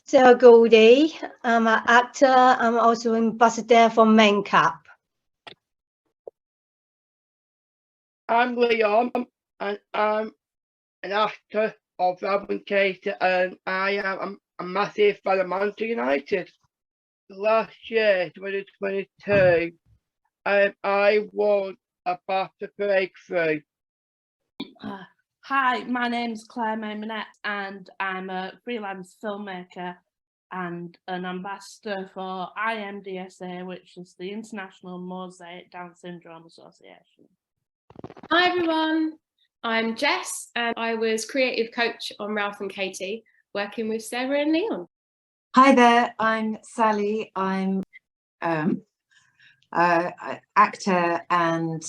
Sarah Gordy. I'm an actor. I'm also ambassador for MenCap. I'm Leon, and I'm an actor of Ralph and Katie, and I am a massive fan of Manchester United. Last year, 2022, I won a BAFTA breakthrough. Hi, my name's Claire Minette, and I'm a freelance filmmaker and an ambassador for IMDSA, which is the International Mosaic Down Syndrome Association. Hi everyone, I'm Jess and I was creative coach on Ralph and Katie, working with Sarah and Leon. Hi there, I'm Sally. I'm actor and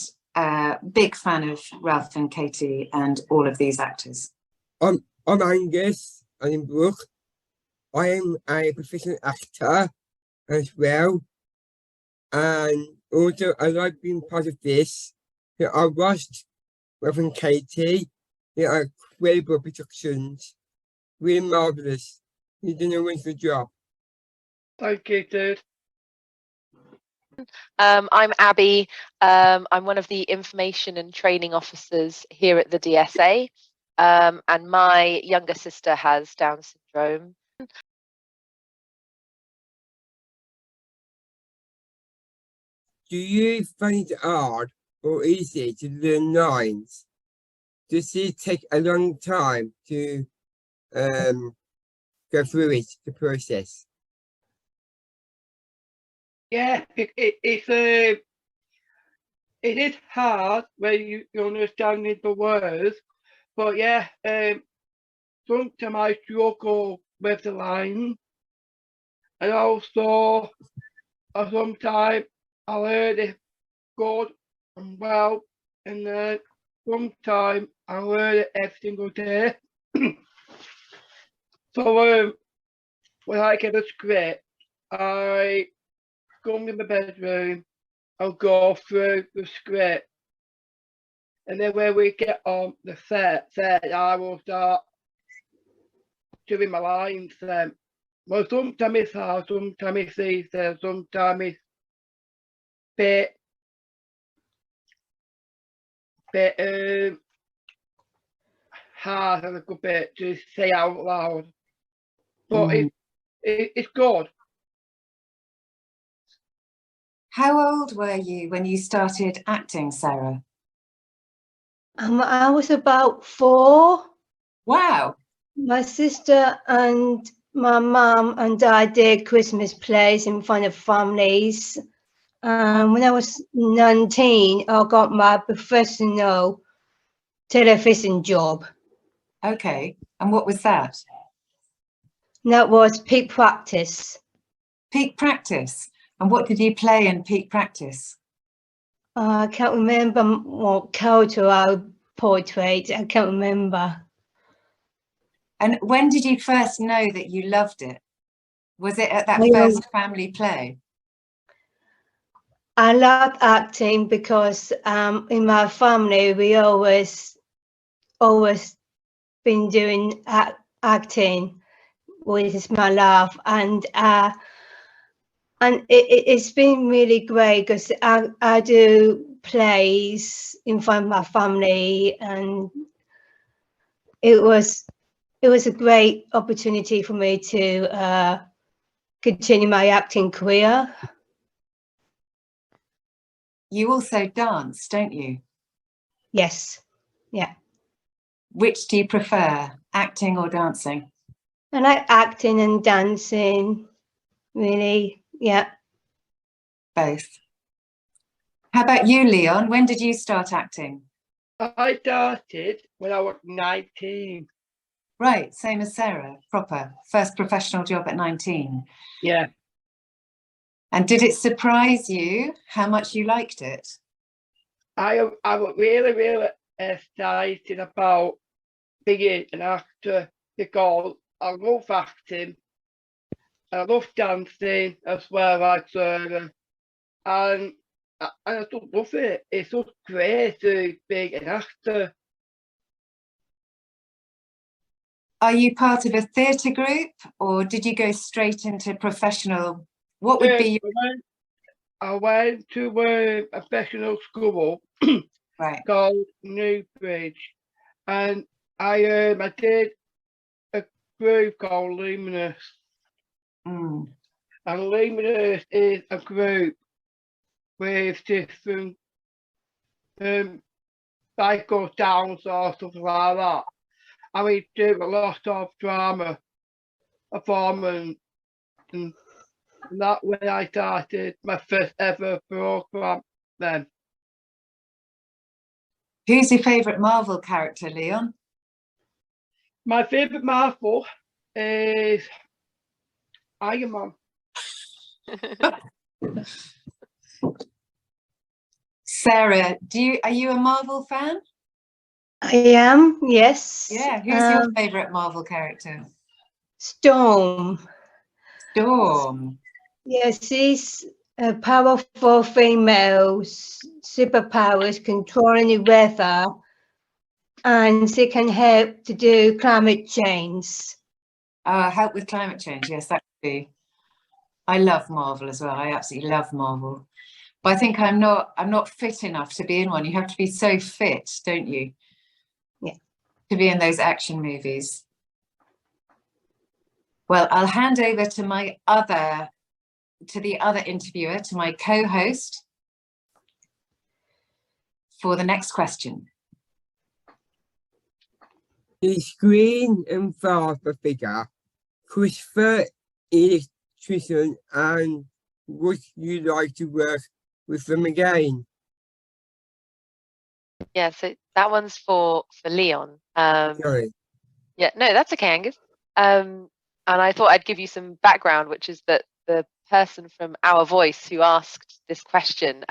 big fan of Ralph and Katie and all of these actors. I'm Angus. I'm Brooke. I am a professional actor as well, and also I like being part of this. I watched Ralph and Katie. They are incredible productions, really marvelous. You did a wonderful job. Thank you, dude. I'm Abby. I'm one of the information and training officers here at the DSA, and my younger sister has Down syndrome. Do you find it hard or easy to learn lines? Does it take a long time to go through it, the process? Yeah, it is hard when you understand the words, but yeah, sometimes I struggle with the line, and also sometimes I learn it good and well, and then sometimes I learn it every single day. So when I get a script, I come in my bedroom, I'll go through the script, and then when we get on the set, I will start doing my lines then. Well, sometimes it's hard, sometimes it's easy, sometimes it's bit hard a little bit to say out loud, but it's good. How old were you when you started acting, Sarah? I was about 4. Wow. My sister and my mum and dad did Christmas plays in front of families. When I was 19, I got my professional television job. Okay, and what was that? That was Peak Practice. Peak Practice. And what did you play in Peak Practice? I can't remember what character I portrayed. I can't remember. And when did you first know that you loved it? Was it at that first family play? I loved acting because in my family we always been doing acting, which is my love, and it's been really great because I do plays in front of my family, and it was a great opportunity for me to continue my acting career. You also dance, don't you? Yes, yeah. Which do you prefer, acting or dancing? I like acting and dancing, really, yeah. Both. How about you, Leon? When did you start acting? I started when I was 19. Right, same as Sarah, proper. First professional job at 19. Yeah. And did it surprise you how much you liked it? I was really excited about being an actor because I love acting, I love dancing as well, like Sarah, and I just love it. It's just great to be an actor. Are you part of a theatre group, or did you go straight into professional? What would be I went to a professional school right? called Newbridge, and I did a group called Luminous. Mm. And Luminous is a group with different psycho sounds or something like that. And we do a lot of drama performance, and that when I started my first ever program then. Who's your favourite Marvel character, Leon? My favourite Marvel is Iron Man. Sarah, are you a Marvel fan? I am, yes. Yeah. Who's your favourite Marvel character? Storm. Storm. Yes, she's a powerful female, superpowers, controlling the weather, and she can help to do climate change. Help with climate change. Yes, that would be. I love Marvel as well. I absolutely love Marvel. But I think I'm not fit enough to be in one. You have to be so fit, don't you? Yeah. To be in those action movies. Well, I'll hand over to the other interviewer, to my co-host, for the next question. The screen and father figure, Christopher electrician, and would you like to work with them again? Yeah, so that one's for Leon. Sorry. Yeah, no, that's okay, Angus. And I thought I'd give you some background, which is that the person from Our Voice who asked this question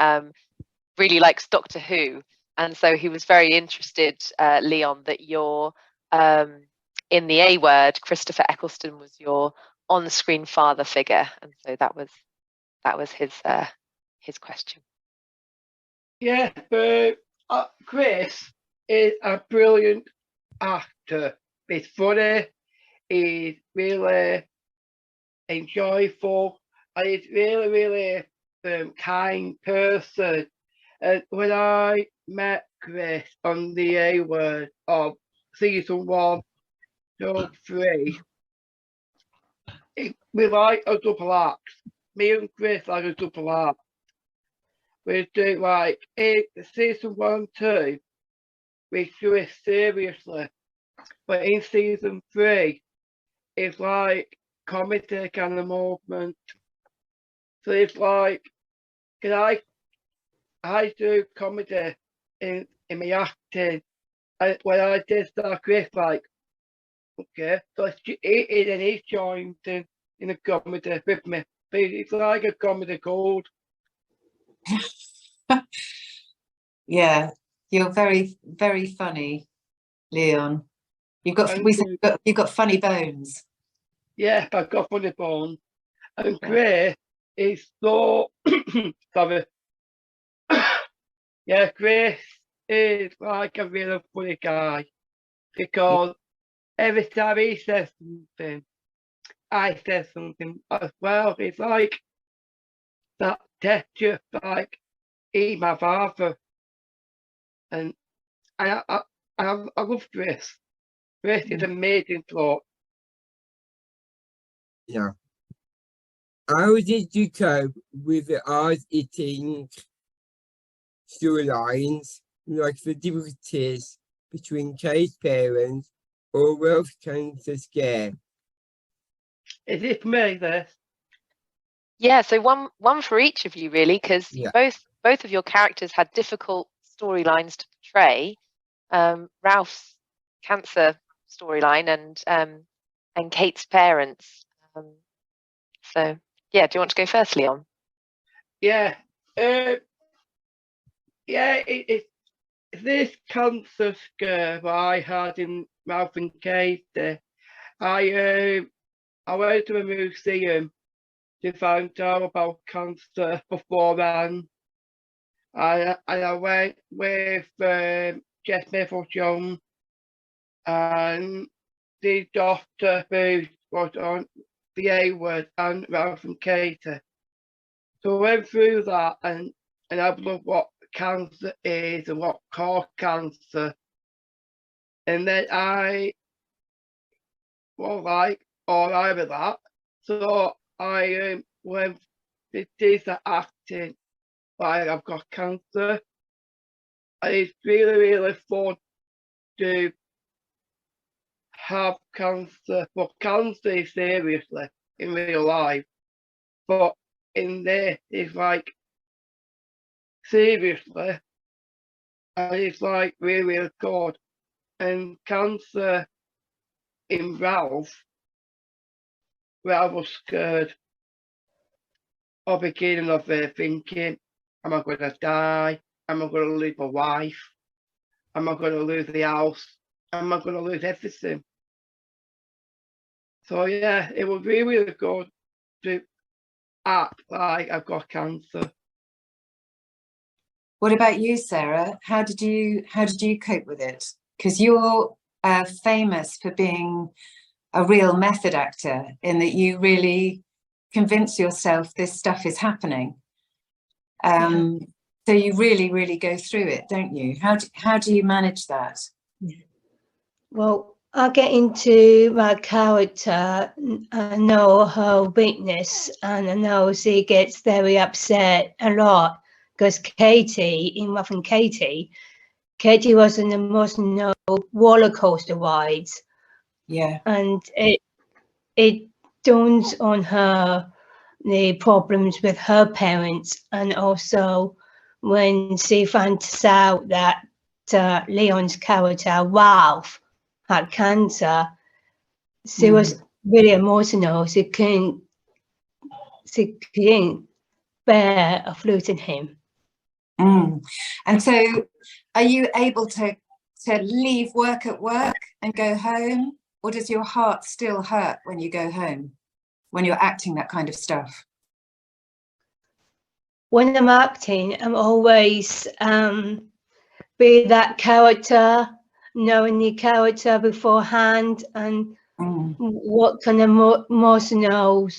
really likes Doctor Who. And so he was very interested, Leon, that you're in the A Word, Christopher Eccleston was your on-screen father figure. And so that was his question. Yeah, but Chris is a brilliant actor. He's funny, he's really enjoyable, and he's really kind person. And when I met Chris on the A Word of season 1 to 3, we like a double act. Me and Chris like a double act. We do like in season 1, 2, we do it seriously. But in season 3, it's like comedy kind of movement. So it's like, can I do comedy in my acting, and when I did that, Chris like, okay, so he joined in a comedy with me. But it's like a comedy gold. Yeah, you're very, very funny, Leon. You've got funny bones. Yeah, I've got funny bones. And Chris is so sorry. Yeah, Chris is like a really funny guy, because every time he says something, I say something as well. It's like that texture, like he's my father, and I love Chris. Chris is amazing bloke. Yeah. How did you cope with the hard-hitting storylines, like the difficulties between Kate's parents or Ralph cancer scare? Is it for me, this? Yeah, so one for each of you really, because Yeah. both of your characters had difficult storylines to portray. Ralph's cancer storyline and Kate's parents. So yeah, do you want to go first, Leon? Yeah. Yeah, it's this cancer scare that I had in Ralph and Katie. I went to a museum to find out about cancer beforehand. And I went with Jess Mabel Jones, and the doctor who was on the A word and Ralph and Katie. So I went through that and I've looked what cancer is and what caused cancer. And then I was like, all right with that. So I went to theatre acting, like I've got cancer. And it's really, really fun to have cancer. Well, cancer is seriously in real life. But in there, it's like seriously. And it's like really, really good. And cancer in Ralph was scared of beginning of thinking, am I going to die? Am I going to lose my wife? Am I going to lose the house? Am I going to lose everything? So yeah, it was really, really good to act like I've got cancer. What about you, Sarah? How did you cope with it? Because you're famous for being a real method actor, in that you really convince yourself this stuff is happening. So you really, really go through it, don't you? How do you manage that? Well, I get into my character. I know her weakness, and I know she gets very upset a lot because Katie, in Muff and Katie was in the most roller coaster rides. Yeah. And it dawns on her the problems with her parents, and also when she finds out that Leon's character, Ralph, had cancer, she was really emotional. She couldn't bear of losing him. And so are you able to leave work at work and go home, or does your heart still hurt when you go home, when you're acting that kind of stuff? When I'm acting, I'm always be that character, knowing the character beforehand and what kind of emotional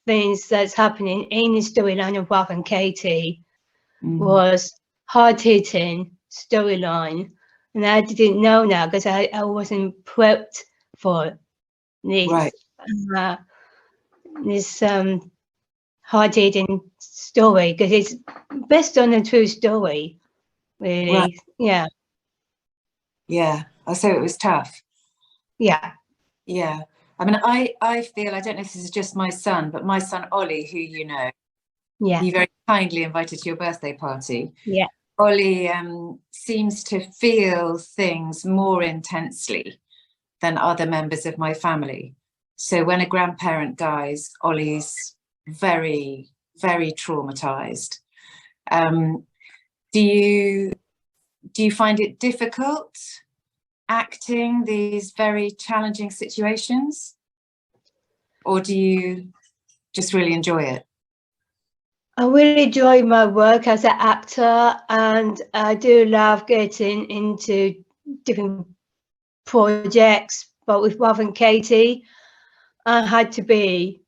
things that's happening in the storyline of Ralph and Katie was hard-hitting storyline, and I didn't know now because I wasn't prepped for this. Right. This hard-hitting story, because it's based on a true story, really. Right. Yeah. So it was tough. Yeah. I mean, I feel, I don't know if this is just my son, but my son Ollie, who you know, he very kindly invited to your birthday party. Yeah. Ollie seems to feel things more intensely than other members of my family. So when a grandparent dies, Ollie's very, very traumatized. Do you find it difficult acting these very challenging situations, or do you just really enjoy it? I really enjoy my work as an actor, and I do love getting into different projects. But with Ralph and Katie, I had to be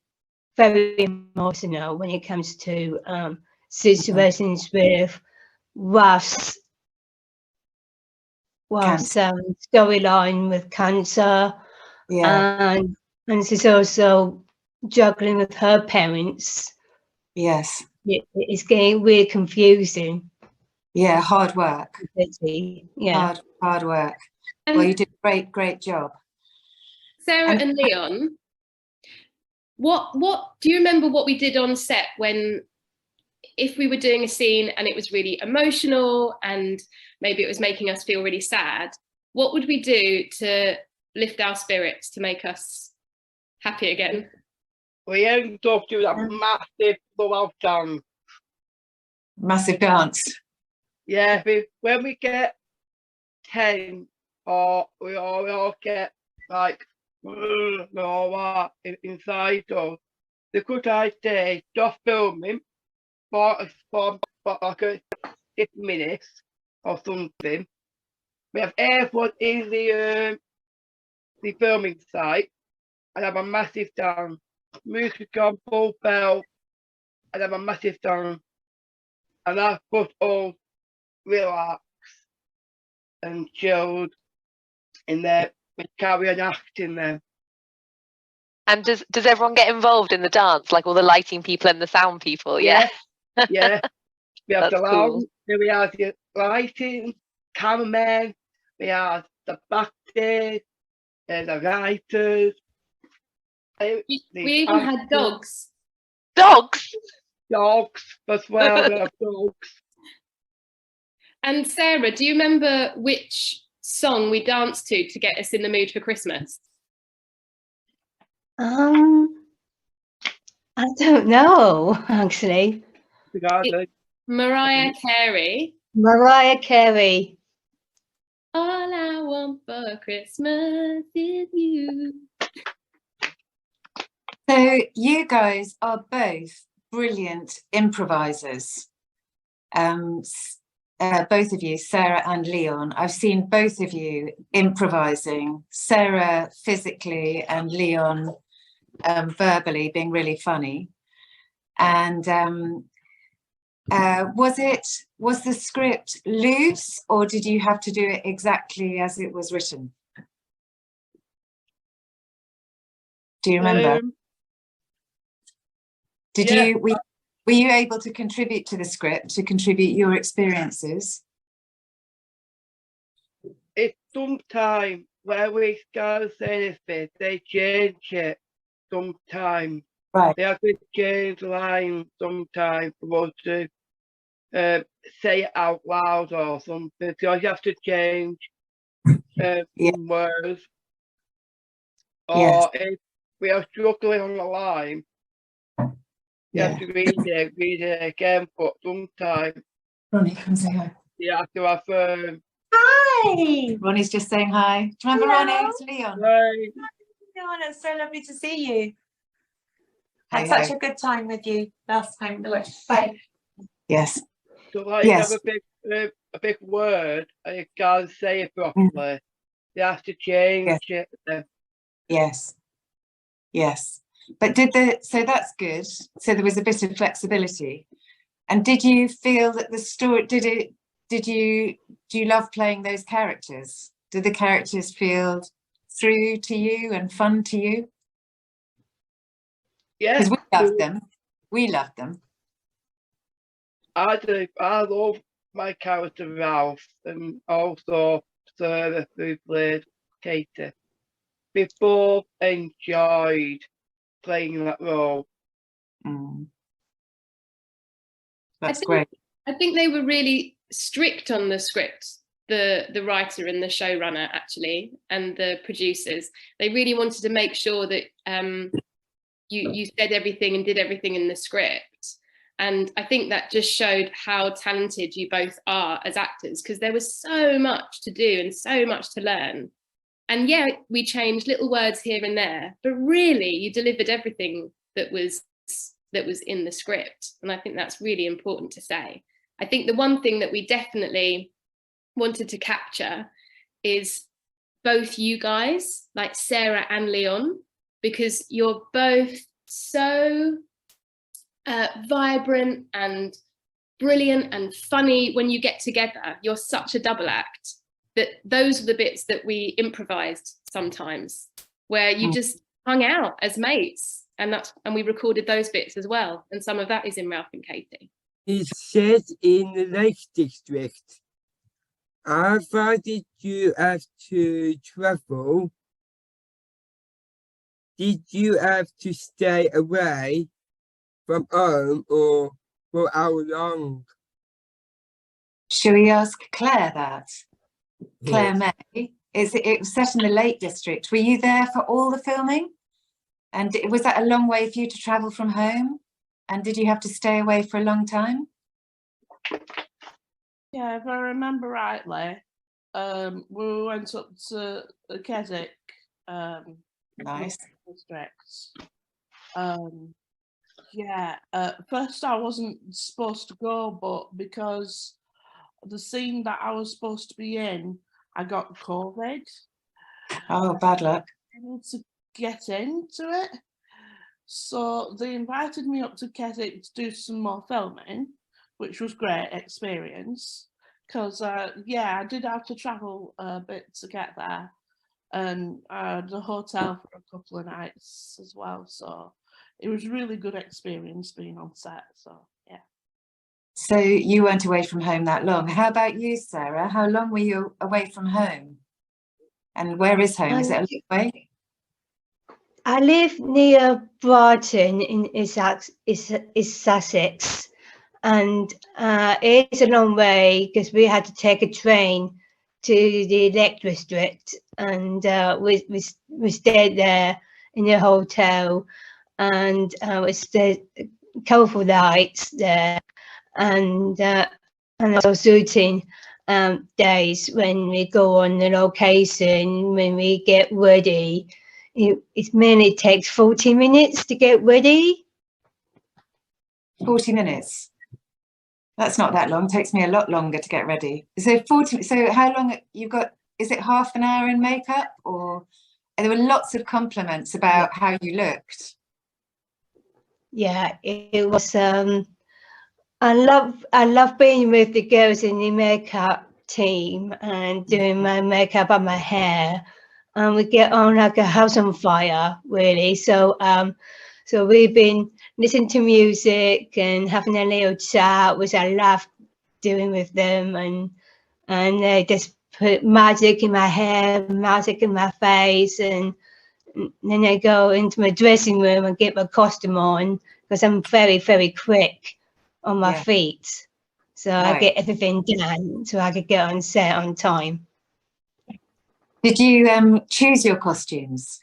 very emotional when it comes to situations with Ralph's storyline with cancer, and she's also juggling with her parents. Yes. It's getting really confusing. Yeah, hard work. Yeah. Hard work. Well, you did a great job. Sarah and Leon, what do you remember what we did on set when, if we were doing a scene and it was really emotional and maybe it was making us feel really sad, what would we do to lift our spirits, to make us happy again? We ended up doing that massive blowout dance. Massive dance. Yeah, when we get 10, or we all get like all that inside us, the good idea is just filming for like a 6 minutes or something. We have everyone in the filming site, I'd have a massive dance. Music on, full belt, I'd have a massive dance. And I put all relax and chilled in there and carry on acting then. And does everyone get involved in the dance, like all the lighting people and the sound people? Yeah. Yeah. We have That's the cool. lounge, we have the lighting, cameramen, we have the actors, the writers. We even had dogs. Dogs? Dogs as well, we have dogs. And Sarah, do you remember which song we danced to get us in the mood for Christmas? I don't know, actually. Mariah Carey. Mariah Carey. All I want for Christmas is you. So you guys are both brilliant improvisers. Both of you, Sarah and Leon. I've seen both of you improvising, Sarah physically and Leon verbally, being really funny. And was the script loose, or did you have to do it exactly as it was written? Do you remember? Were you able to contribute to the script, to contribute your experiences? It's sometimes where we start saying anything, they change it sometimes. Right. They have to change lines sometimes for us to say it out loud or something. So you have to change some words. Or if we are struggling on the line, you have to read it again, but sometimes Ronnie, come say hi. you have to have Hi! Ronnie's just saying hi. Do you remember Ronnie? It's Leon. Hi. Leon, it's so lovely to see you. Had Hi, such a good time with you last time. Bye. Yes. So like you have a big word and you can't say it properly. You have to change it. Yes. But so that's good. So there was a bit of flexibility. And did you feel that the story, do you love playing those characters? Did the characters feel through to you and fun to you? Yeah. Because we love them. I do. I love my character Ralph and also Sarah, who played Katie. We both enjoyed playing that role. That's great. I think they were really strict on the script, the writer and the showrunner actually, and the producers. They really wanted to make sure that you said everything and did everything in the script. And I think that just showed how talented you both are as actors, because there was so much to do and so much to learn. And yeah, we changed little words here and there, but really you delivered everything that was in the script. And I think that's really important to say. I think the one thing that we definitely wanted to capture is both you guys, like Sarah and Leon, because you're both so vibrant and brilliant and funny when you get together. You're such a double act that those are the bits that we improvised sometimes, where you just hung out as mates, and we recorded those bits as well. And some of that is in Ralph and Katie. It's set in the Lake District. How far did you have to travel? Did you have to stay away from home, or for how long? Shall we ask Claire that? Claire Yes. May. It was set in the Lake District. Were you there for all the filming? And was that a long way for you to travel from home? And did you have to stay away for a long time? Yeah, if I remember rightly, we went up to Keswick. Nice. District. First I wasn't supposed to go, but because the scene that I was supposed to be in, I got COVID. Oh, bad luck. able to get into it. So they invited me up to Keswick to do some more filming, which was great experience. Because, yeah, I did have to travel a bit to get there. And the hotel for a couple of nights as well. So it was a really good experience being on set. So, yeah. So you weren't away from home that long. How about you, Sarah? How long were you away from home? And where is home? Is it a long way? I live near Brighton in Sussex, and it's a long way because we had to take a train to the Lake District, and we stayed there in the hotel, and we stayed colourful lights there, and also shooting days when we go on the location, when we get ready. It mainly takes 40 minutes to get ready. 40 minutes. That's not that long. It takes me a lot longer to get ready. So 40. So how long you got? Is it half an hour in makeup, or and there were lots of compliments about how you looked? Yeah, it was. I love being with the girls in the makeup team and doing my makeup and my hair. And we get on like a house on fire, really. So so we've been listening to music and having a little chat, which I love doing with them, and they just put magic in my hair, magic in my face, and then I go into my dressing room and get my costume on because I'm very, very quick on my feet. So I get everything done so I could get on set on time. Did you choose your costumes?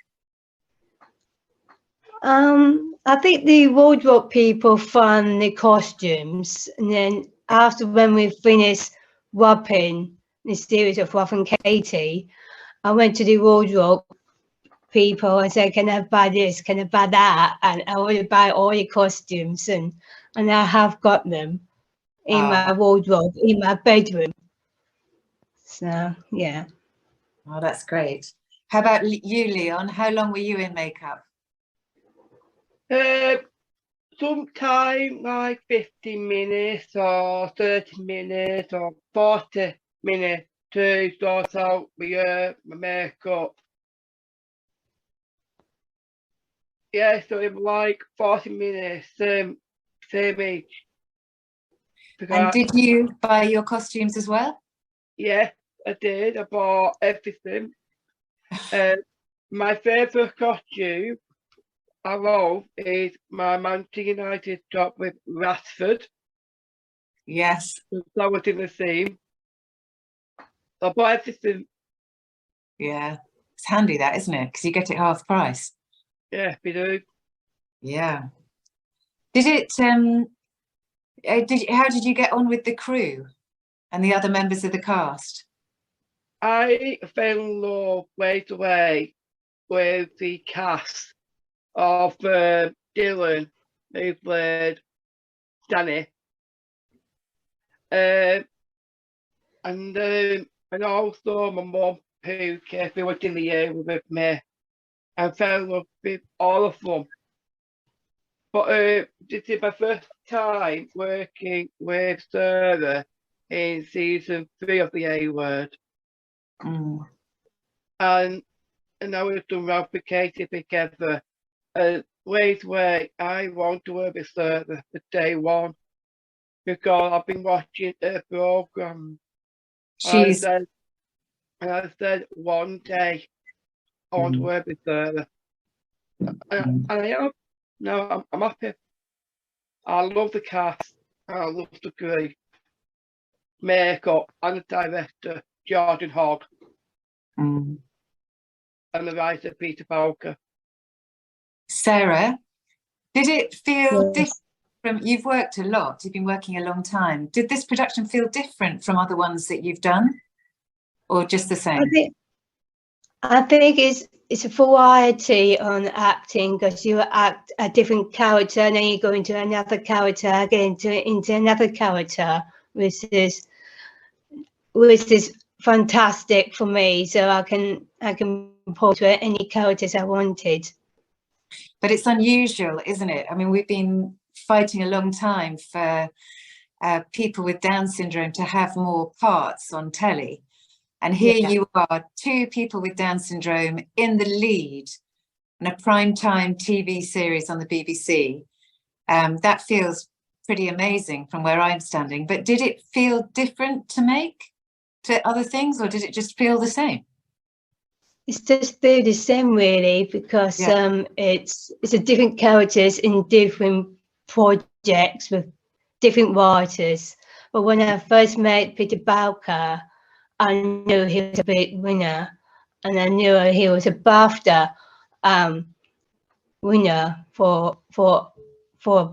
I think the wardrobe people found the costumes, and then after when we finished wrapping the series of Rough and Katie, I went to the wardrobe people and said, "Can I buy this? Can I buy that?" And I would buy all the costumes, and I have got them in my wardrobe in my bedroom. So yeah. Oh, that's great. How about you, Leon? How long were you in makeup? Sometime like 50 minutes or 30 minutes or 40 minutes to sort out my makeup. Yeah, so it was like 40 minutes, same each. And did you buy your costumes as well? Yeah, I did. I bought everything. My favourite costume I love is my Manchester United top with Rashford. Yes. That was in the theme. I bought everything. Yeah, it's handy that, isn't it? Because you get it half price. Yeah, we do. Yeah. Did it? How did you get on with the crew and the other members of the cast? I fell in love right away with the cast of Dylan, who played Danny, and also my mum, who came in the year with me, and fell in love with all of them. But this is my first time working with Sarah in season 3 of the A Word. Mm. And now we've done Ralph and Katie together. Right away, I want to work with Sarah for day one because I've been watching her programme. I said one day I want to work with Sarah. And I am. No, I'm happy. I love the cast. I love the crew, makeup, and the director, Jordan Hogg, and the writer, Peter Bowker. Sarah, did it feel different? You've worked a lot. You've been working a long time. Did this production feel different from other ones that you've done, or just the same? I think it's a variety on acting because you act a different character and then you go into another character, get into another character, which is fantastic for me. So I can portray any characters I wanted. But it's unusual, isn't it? I mean, we've been fighting a long time for people with Down syndrome to have more parts on telly. And here you are, 2 people with Down syndrome in the lead in a primetime TV series on the BBC. That feels pretty amazing from where I'm standing. But did it feel different to make to other things, or did it just feel the same? It's just the same really, because it's a different characters in different projects with different writers. But when I first met Peter Bowker, I knew he was a big winner, and I knew he was a BAFTA winner for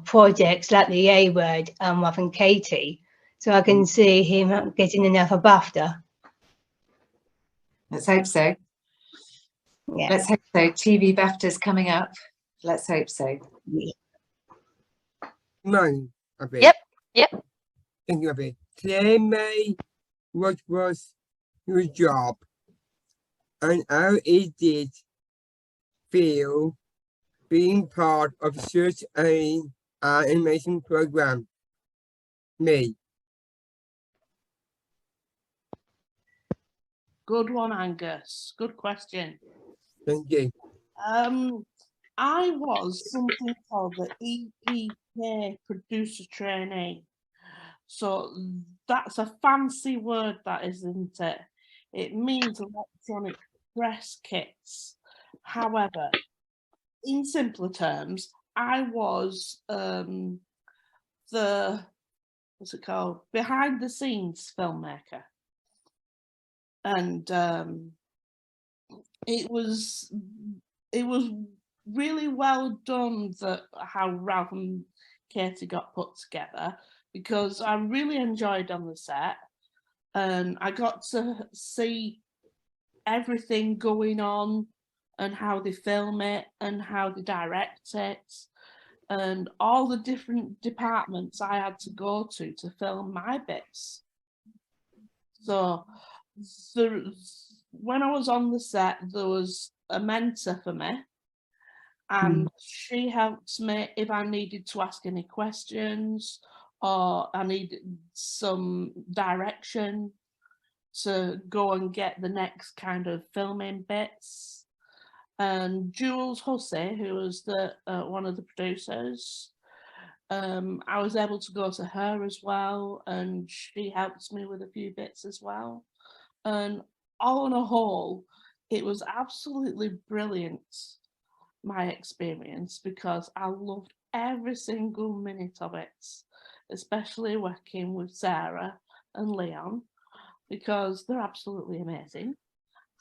projects like the A Word and Rough and Katie. So I can see him getting another BAFTA. Let's hope so. Yeah. Let's hope so. TV BAFTA's coming up. Let's hope so. Mine, a bit. Yep. Thinking of it. Claire May, what was your job and how it did feel being part of such an animation program? Me. Good one, Angus. Good question. Thank you. I was something called the EPK producer trainee. So that's a fancy word, that isn't it? It means electronic press kits. However, in simpler terms, I was the behind the scenes filmmaker. And it was really well done how Ralph and Katie got put together, because I really enjoyed on the set, and I got to see everything going on and how they film it and how they direct it and all the different departments I had to go to film my bits. So when I was on the set, there was a mentor for me, and she helped me if I needed to ask any questions or I needed some direction to go and get the next kind of filming bits. And Jules Hussey, who was one of the producers, I was able to go to her as well, and she helped me with a few bits as well. And all on a whole, it was absolutely brilliant, my experience, because I loved every single minute of it, especially working with Sarah and Leon, because they're absolutely amazing.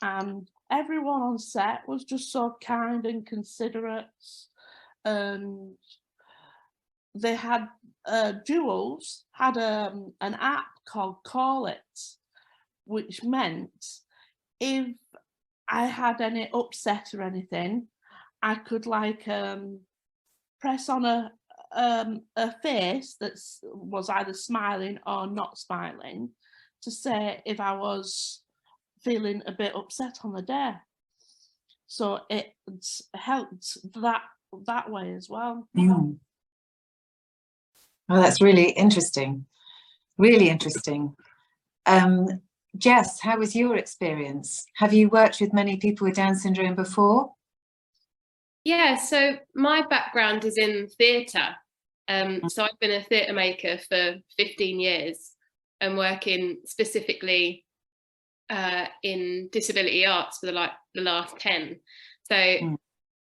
And everyone on set was just so kind and considerate. And they had, Jules had an app called Call It, which meant if I had any upset or anything, I could press on a face that was either smiling or not smiling to say if I was feeling a bit upset on the day. So it helped that way as well. Oh, that's really interesting. Really interesting. Jess, how was your experience? Have you worked with many people with Down syndrome before? Yeah, so my background is in theatre. So I've been a theatre maker for 15 years and working specifically in disability arts for the last 10. So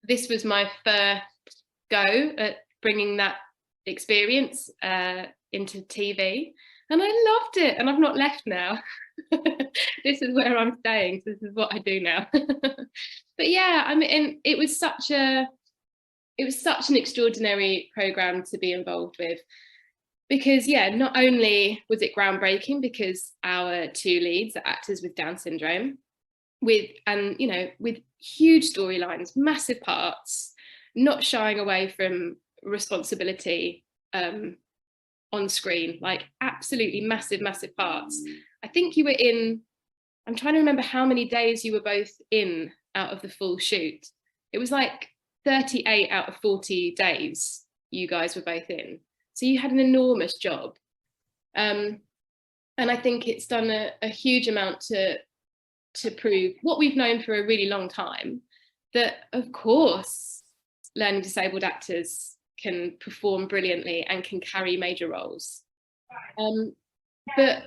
this was my first go at bringing that experience into TV, and I loved it, and I've not left now. This is where I'm staying. So this is what I do now. But yeah, I mean, it was such an extraordinary program to be involved with, because not only was it groundbreaking because our 2 leads are actors with Down syndrome, with huge storylines, massive parts, not shying away from responsibility on screen, like absolutely massive parts. I think you were in, I'm trying to remember how many days you were both in out of the full shoot. It was like 38 out of 40 days you guys were both in. So you had an enormous job. And I think it's done a huge amount to prove what we've known for a really long time, that of course learning disabled actors can perform brilliantly and can carry major roles. But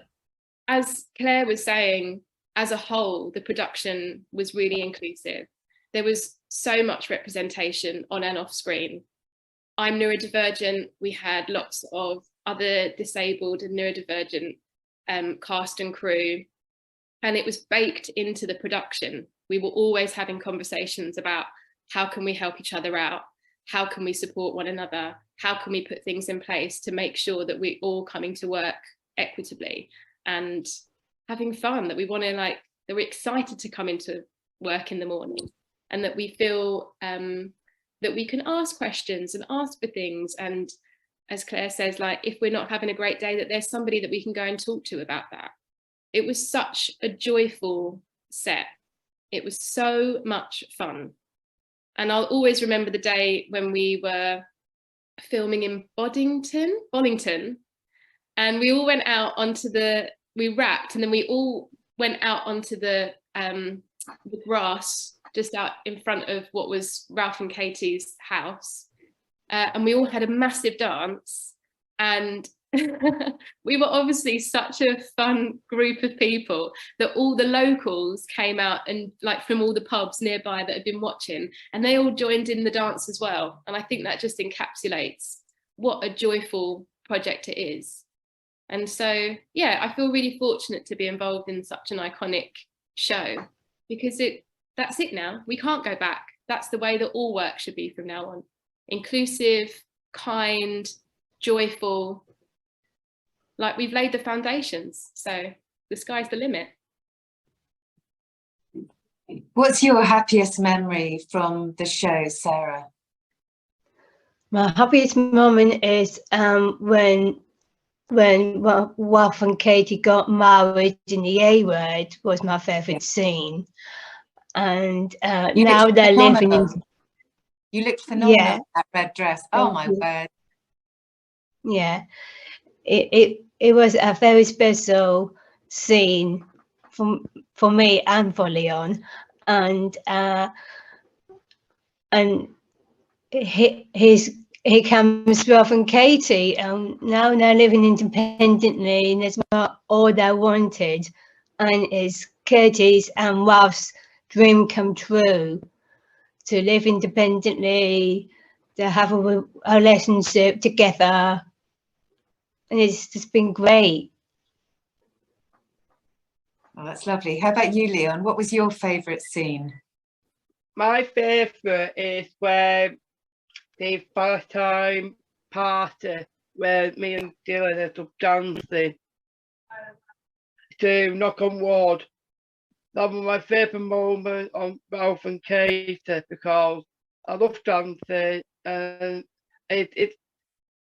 as Claire was saying, as a whole, the production was really inclusive. There was so much representation on and off screen. I'm neurodivergent. We had lots of other disabled and neurodivergent cast and crew, and it was baked into the production. We were always having conversations about how can we help each other out? How can we support one another? How can we put things in place to make sure that we're all coming to work equitably and having fun, that we want to that we're excited to come into work in the morning, and that we feel that we can ask questions and ask for things. And as Claire says, if we're not having a great day, that there's somebody that we can go and talk to about that. It was such a joyful set. It was so much fun. And I'll always remember the day when we were filming in Bollington, and we all went out onto we wrapped, and then we all went out onto the grass just out in front of what was Ralph and Katie's house. And we all had a massive dance, and we were obviously such a fun group of people that all the locals came out, and from all the pubs nearby that had been watching, and they all joined in the dance as well. And I think that just encapsulates what a joyful project it is. And so, yeah, I feel really fortunate to be involved in such an iconic show, because that's it now. We can't go back. That's the way that all work should be from now on. Inclusive, kind, joyful. We've laid the foundations, so the sky's the limit. What's your happiest memory from the show, Sarah? My happiest moment is when Ralph and Katie got married in the A word was my favourite scene. And now they're living in... You looked phenomenal Yeah. in that red dress. Oh my word. Yeah, it was a very special scene for me and for Leon, and he comes Ralph and Katie, and now they're living independently, and it's not all they wanted, and it's Katie's and Ralph's dream come true to live independently, to have a relationship together. And it's just been great. Oh, that's lovely. How about you, Leon? What was your favourite scene? My favourite is when the Valentine party where me and Dylan ended up dancing to Knock on Wood. That was my favourite moment on Ralph and Katie, because I love dancing, and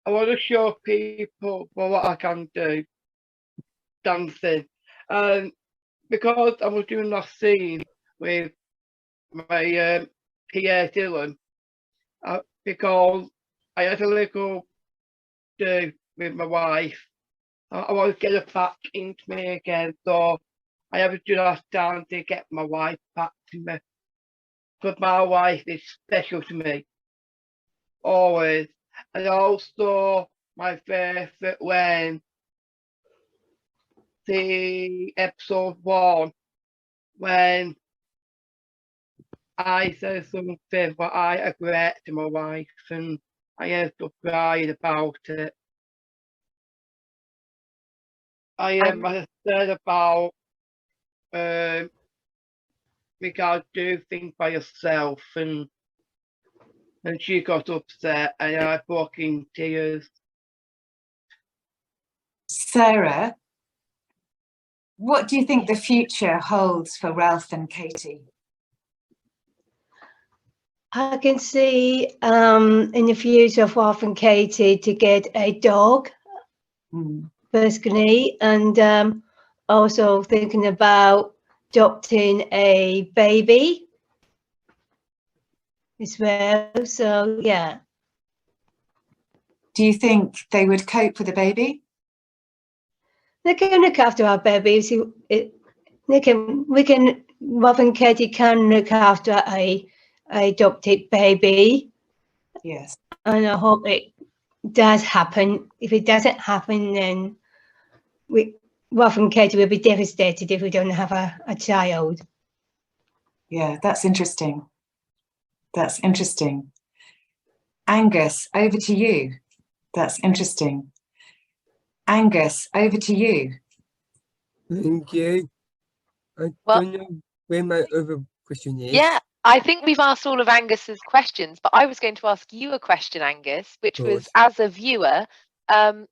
I want to show people what I can do dancing. And because I was doing that scene with my PA Dylan, because I had a little do with my wife, I want to get her back into me again. So I have to do that dance to get my wife back to me. But my wife is special to me, always. And also my favourite when the episode 1, when I said something but I regret to my wife, and I ended up crying about it. I said about you gotta do things by yourself, and she got upset, and I broke in tears. Sarah, what do you think the future holds for Ralph and Katie? I can see in the future of Ralph and Katie to get a dog, basically, and also thinking about adopting a baby as well. So yeah. Do you think they would cope with a baby? They can look after our babies. Rob and Katie can look after a adopted baby. Yes. And I hope it does happen. If it doesn't happen, then Rob and Katie will be devastated if we don't have a child. Yeah, that's interesting. That's interesting. Angus, over to you. That's interesting. Angus, over to you. Thank you. I Well- don't know where my other question is. Yeah, I think we've asked all of Angus's questions, but I was going to ask you a question, Angus, which was, course. as a viewer, did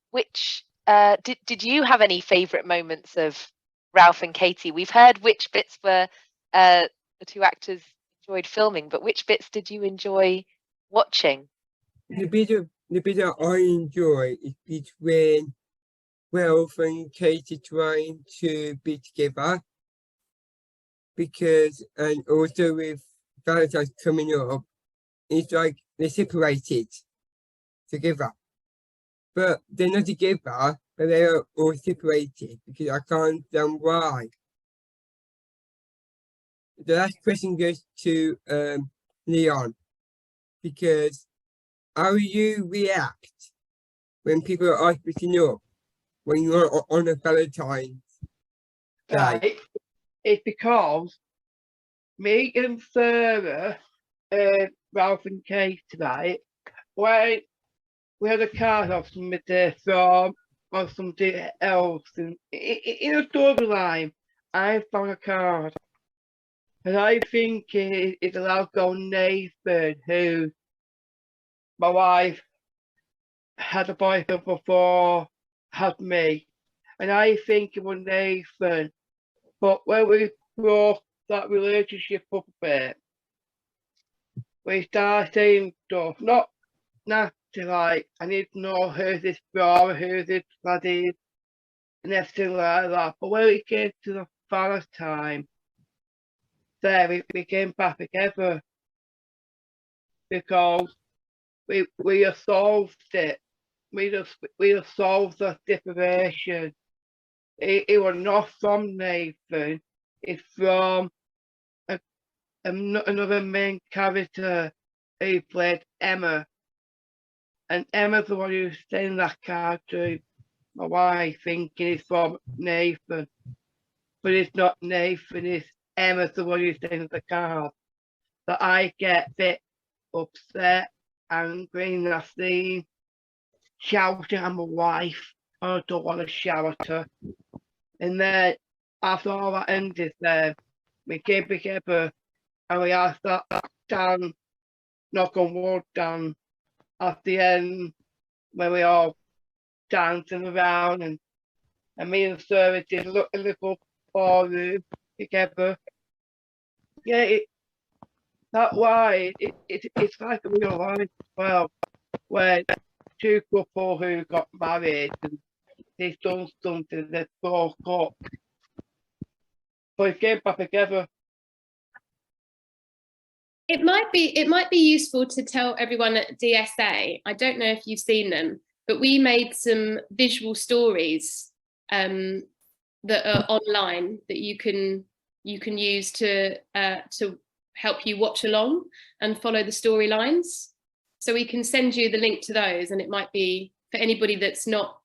you have any favourite moments of Ralph and Katie? We've heard which bits were the two actors enjoyed filming, but which bits did you enjoy watching? The bit that I enjoy is between Ralph and Katie trying to be together, because, and also with Valentine's coming up, it's like they're separated together, but they're not together, but they are all separated, because I can't understand why. The last question goes to Leon, because how you react when people are splitting up when you're on a Valentine's Day? Right. It's because me and Sarah, Ralph and Kate, right, when we had a card off somebody from or somebody else, and in a storyline, I found a card, and I think it's allowed to go Nathan, who my wife had a boyfriend before, had me, and I think it was Nathan. But when we broke that relationship up a bit, we started saying stuff, not nasty, like, I need to know who's this bra, who's this laddie, and everything like that. But when it came to the Valentine, there we came back together, because we have solved it. We have solved the separation. It was not from Nathan, it's from another main character who played Emma. And Emma's the one who's saying that card to my wife, thinking it's from Nathan. But it's not Nathan, it's Emma's the one who's saying the card. So I get a bit upset, angry, and I see shouting at my wife. I don't want to shout at her. And then after all that ended, we came together and we asked that Dan, knock on wood, Dan, at the end, when we all dancing around, and me and Sarah did a little ballroom together. Yeah, that's why it's like a real life as well, where two couple who got married and they've done something, they broke up, but they came back together. It might be useful to tell everyone at DSA, I don't know if you've seen them, but we made some visual stories that are online that you can use to help you watch along and follow the storylines. So we can send you the link to those, and it might be for anybody that's not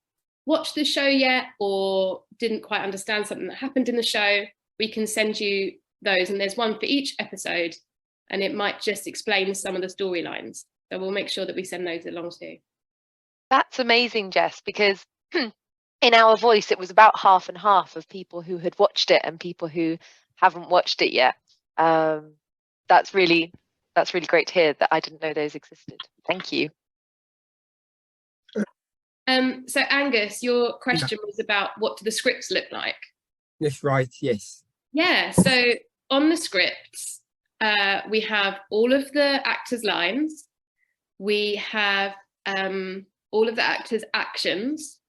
watched the show yet or didn't quite understand something that happened in the show. We can send you those, and there's one for each episode, and it might just explain some of the storylines. So we'll make sure that we send those along too. That's amazing, Jess, because in Our Voice, it was about half and half of people who had watched it and people who haven't watched it yet. That's really great to hear that I didn't know those existed. Thank you. So Angus, your question was about what do the scripts look like? That's right, yes. Yeah, so on the scripts, we have all of the actors' lines. We have all of the actors' actions.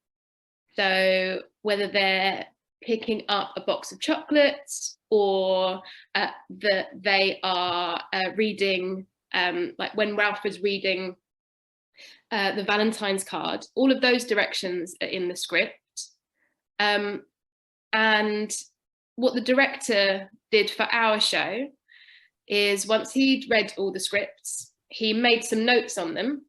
So whether they're picking up a box of chocolates or that they are reading like when Ralph was reading the Valentine's card, all of those directions are in the script. And what the director did for our show is, once he'd read all the scripts, he made some notes on them.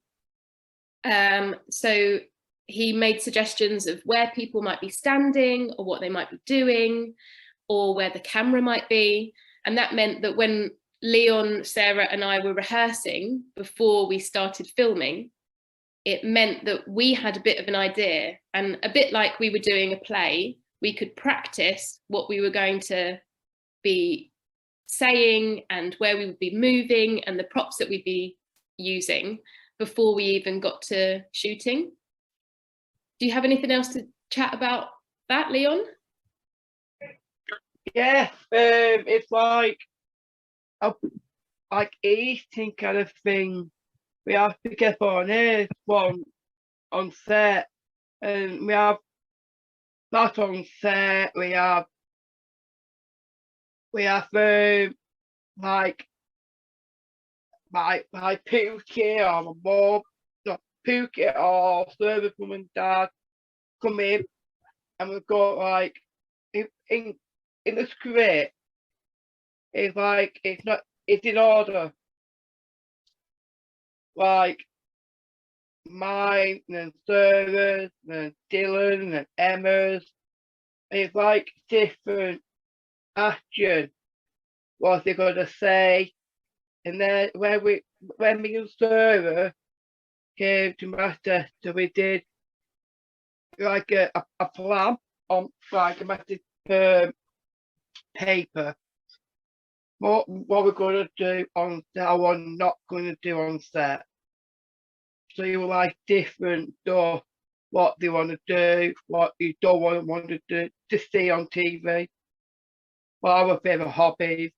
So he made suggestions of where people might be standing or what they might be doing or where the camera might be. And that meant that when Leon, Sarah and I were rehearsing before we started filming, it meant that we had a bit of an idea, and a bit like we were doing a play, we could practice what we were going to be saying and where we would be moving and the props that we'd be using before we even got to shooting. Do you have anything else to chat about that, Leon? Yeah, it's like eating kind of thing. We have to get on it one on set, and we have that on set. We have like my Pookie or my mum, not Pookie or service mum and dad come in, and we've got like in the script. It's like it's in order. Like mine and Sarah's and Dylan and Emma's. It's like different action. What they're gonna say. And then when me and Sarah came to Manchester, we did like a plan on like a massive paper. What we're gonna do on set, what we're not gonna do on set. So you were like different stuff, what they want to do, what you don't want to do, to see on TV. What our favourite hobbies.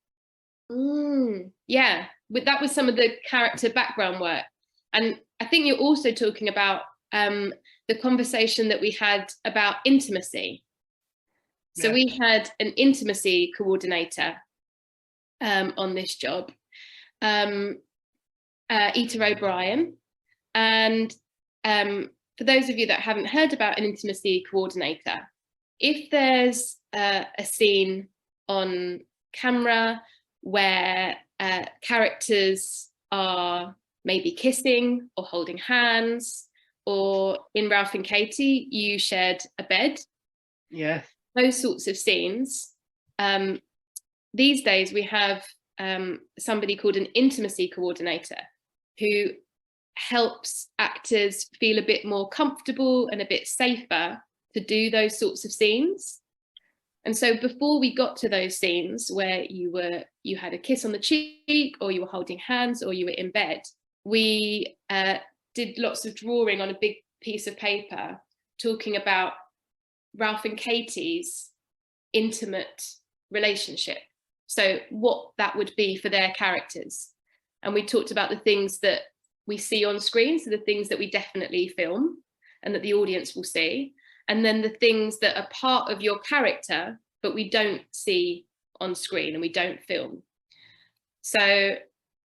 Yeah, that was some of the character background work. And I think you're also talking about the conversation that we had about intimacy. So yeah. We had an intimacy coordinator on this job, Ita O'Brien. And for those of you that haven't heard about an intimacy coordinator, if there's a scene on camera where characters are maybe kissing or holding hands, or in Ralph and Katie, you shared a bed. Yes. Those sorts of scenes. These days we have somebody called an intimacy coordinator who helps actors feel a bit more comfortable and a bit safer to do those sorts of scenes. And so before we got to those scenes where you had a kiss on the cheek, or you were holding hands, or you were in bed, we did lots of drawing on a big piece of paper talking about Ralph and Katie's intimate relationship. So what that would be for their characters. And we talked about the things that we see on screen, so the things that we definitely film and that the audience will see, and then the things that are part of your character but we don't see on screen and we don't film. So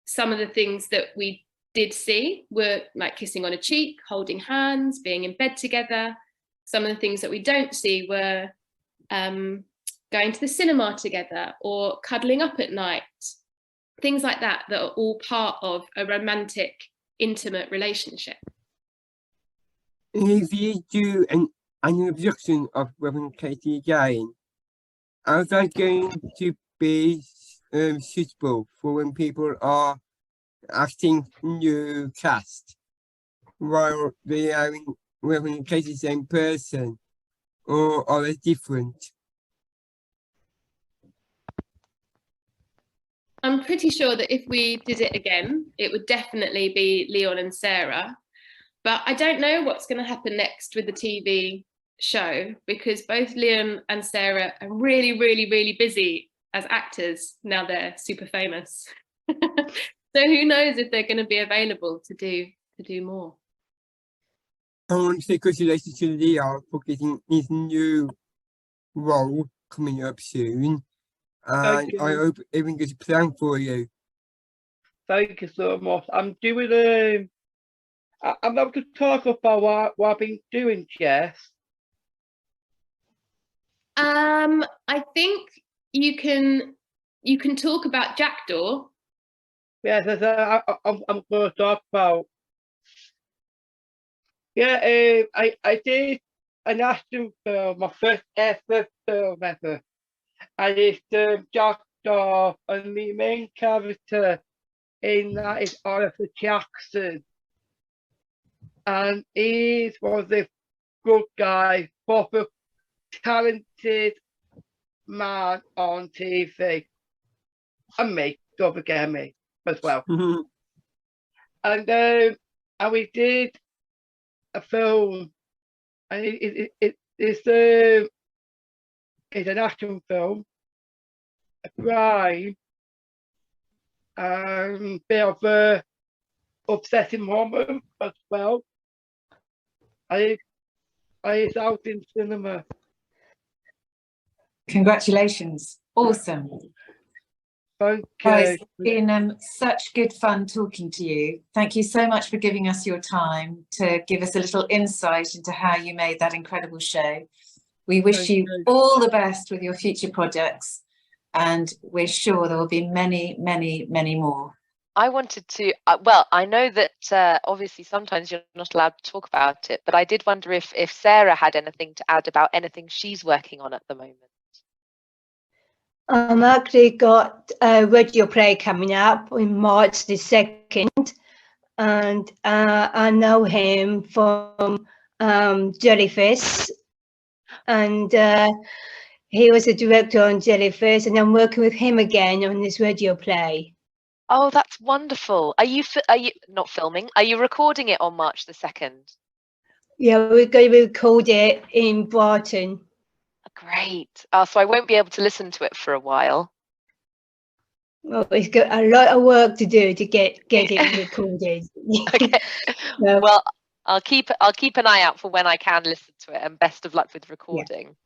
some of the things that we did see were like kissing on a cheek, holding hands, being in bed together. Some of the things that we don't see were going to the cinema together or cuddling up at night, things like that are all part of a romantic, intimate relationship. If you do an introduction of Ralph and Katie again, how's that going to be suitable for when people are acting new cast while they are in Ralph and Katie the same person, or are they different? I'm pretty sure that if we did it again, it would definitely be Leon and Sarah. But I don't know what's going to happen next with the TV show, because both Leon and Sarah are really, really, really busy as actors. Now they're super famous. So who knows if they're going to be available to do more. I want to say congratulations to Leon for getting his new role coming up soon. And I hope everything goes planned for you. Thank you so much. I'm doing I'm about to talk about what I've been doing, Jess. I think you can talk about Jackdaw. Yes, I'm going to talk about. Yeah, I did an action film, my first ever film ever, and it's Jackdaw, and the main character in that is Oliver Jackson, and he was a good guy, proper talented man on TV, and me, don't forget me as well. And we did a film, and it's an action film, a crime, and bit of a upsetting moment as well. It's out in cinema. Congratulations. Awesome. Thank Guys, you. it's been such good fun talking to you. Thank you so much for giving us your time to give us a little insight into how you made that incredible show. We wish you all the best with your future projects, and we're sure there will be many, many, many more. I wanted to, well, I know that obviously sometimes you're not allowed to talk about it, but I did wonder if Sarah had anything to add about anything she's working on at the moment. I've actually got a radio play coming up in March the 2nd, and I know him from Jellyfish, and he was a director on Jellyfish, and I'm working with him again on this radio play. Oh, that's wonderful. Are you not filming? Are you recording it on March the 2nd? Yeah, we're going to record it in Brighton. Great. Oh, so I won't be able to listen to it for a while. Well, it's got a lot of work to do to get it recorded. Okay. So, Well, I'll keep an eye out for when I can listen to it, and best of luck with recording.